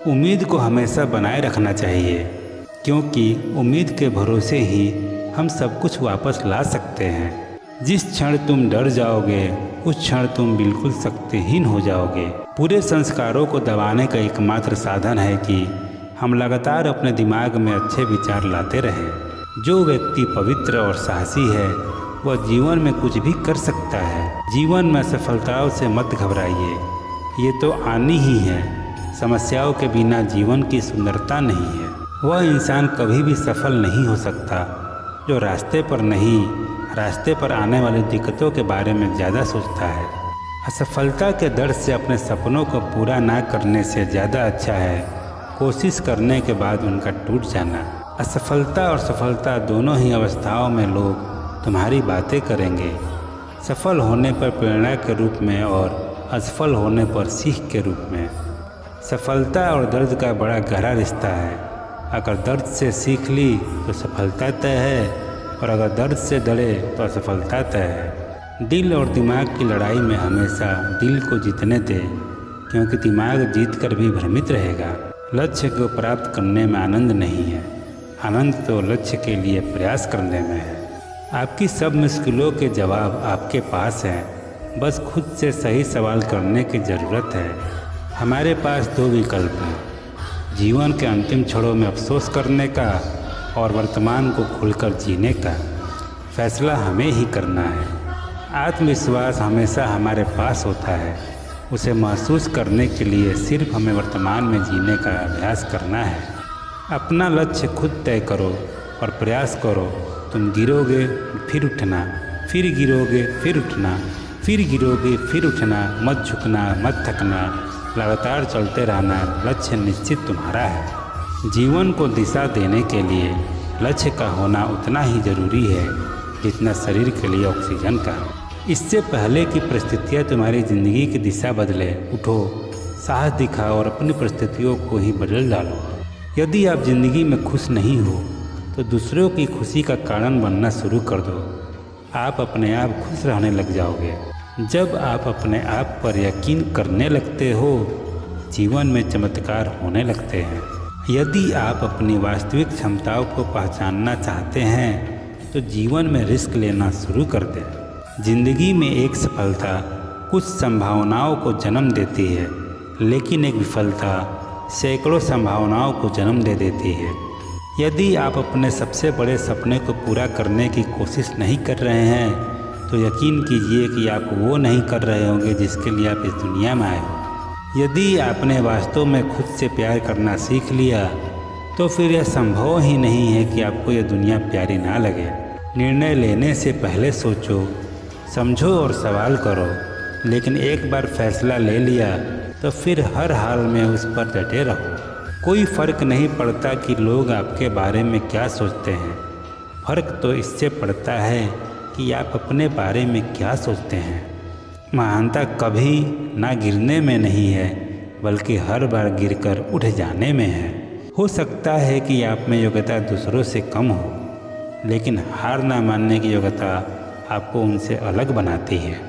उम्मीद को हमेशा बनाए रखना चाहिए, क्योंकि उम्मीद के भरोसे ही हम सब कुछ वापस ला सकते हैं। जिस क्षण तुम डर जाओगे उस क्षण तुम बिल्कुल शक्तिहीन हो जाओगे। पूरे संस्कारों को दबाने का एकमात्र साधन है कि हम लगातार अपने दिमाग में अच्छे विचार लाते रहें। जो व्यक्ति पवित्र और साहसी है वह जीवन में कुछ भी कर सकता है। जीवन में असफलताओं से मत घबराइए, ये तो आनी ही है। समस्याओं के बिना जीवन की सुंदरता नहीं है। वह इंसान कभी भी सफल नहीं हो सकता जो रास्ते पर आने वाली दिक्कतों के बारे में ज़्यादा सोचता है। असफलता के दर्द से अपने सपनों को पूरा ना करने से ज़्यादा अच्छा है कोशिश करने के बाद उनका टूट जाना। असफलता और सफलता दोनों ही अवस्थाओं में लोग तुम्हारी बातें करेंगे। सफल होने पर प्रेरणा के रूप में और असफल होने पर सीख के रूप में। सफलता और दर्द का बड़ा गहरा रिश्ता है। अगर दर्द से सीख ली तो सफलता तय है, और अगर दर्द से डरे तो असफलता तय है। दिल और दिमाग की लड़ाई में हमेशा दिल को जीतने दे, क्योंकि दिमाग जीतकर भी भ्रमित रहेगा। लक्ष्य को प्राप्त करने में आनंद नहीं है, आनंद तो लक्ष्य के लिए प्रयास करने में है। आपकी सब मुश्किलों के जवाब आपके पास हैं, बस खुद से सही सवाल करने की ज़रूरत है। हमारे पास दो विकल्प हैं, जीवन के अंतिम क्षणों में अफसोस करने का और वर्तमान को खुलकर जीने का। फैसला हमें ही करना है। आत्मविश्वास हमेशा हमारे पास होता है, उसे महसूस करने के लिए सिर्फ हमें वर्तमान में जीने का अभ्यास करना है। अपना लक्ष्य खुद तय करो और प्रयास करो। तुम गिरोगे फिर उठना, फिर गिरोगे फिर उठना, फिर गिरोगे फिर उठना। मत झुकना, मत थकना, लगातार चलते रहना। लक्ष्य निश्चित तुम्हारा है। जीवन को दिशा देने के लिए लक्ष्य का होना उतना ही ज़रूरी है जितना शरीर के लिए ऑक्सीजन का। इससे पहले कि परिस्थितियाँ तुम्हारी ज़िंदगी की दिशा बदले, उठो, साहस दिखाओ और अपनी परिस्थितियों को ही बदल डालो। यदि आप ज़िंदगी में खुश नहीं हो तो दूसरों की खुशी का कारण बनना शुरू कर दो। आप अपने आप खुश रहने लग जाओगे। जब आप अपने आप पर यकीन करने लगते हो, जीवन में चमत्कार होने लगते हैं। यदि आप अपनी वास्तविक क्षमताओं को पहचानना चाहते हैं तो जीवन में रिस्क लेना शुरू कर दें। जिंदगी में एक सफलता कुछ संभावनाओं को जन्म देती है, लेकिन एक विफलता सैकड़ों संभावनाओं को जन्म दे देती है। यदि आप अपने सबसे बड़े सपने को पूरा करने की कोशिश नहीं कर रहे हैं तो यकीन कीजिए कि आप वो नहीं कर रहे होंगे जिसके लिए आप इस दुनिया में आए हो। यदि आपने वास्तव में खुद से प्यार करना सीख लिया तो फिर यह संभव ही नहीं है कि आपको यह दुनिया प्यारी ना लगे। निर्णय लेने से पहले सोचो, समझो और सवाल करो, लेकिन एक बार फैसला ले लिया तो फिर हर हाल में उस पर डटे रहो। कोई फ़र्क नहीं पड़ता कि लोग आपके बारे में क्या सोचते हैं, फ़र्क तो इससे पड़ता है कि आप अपने बारे में क्या सोचते हैं। महानता कभी ना गिरने में नहीं है, बल्कि हर बार गिरकर उठ जाने में है। हो सकता है कि आप में योग्यता दूसरों से कम हो, लेकिन हार ना मानने की योग्यता आपको उनसे अलग बनाती है।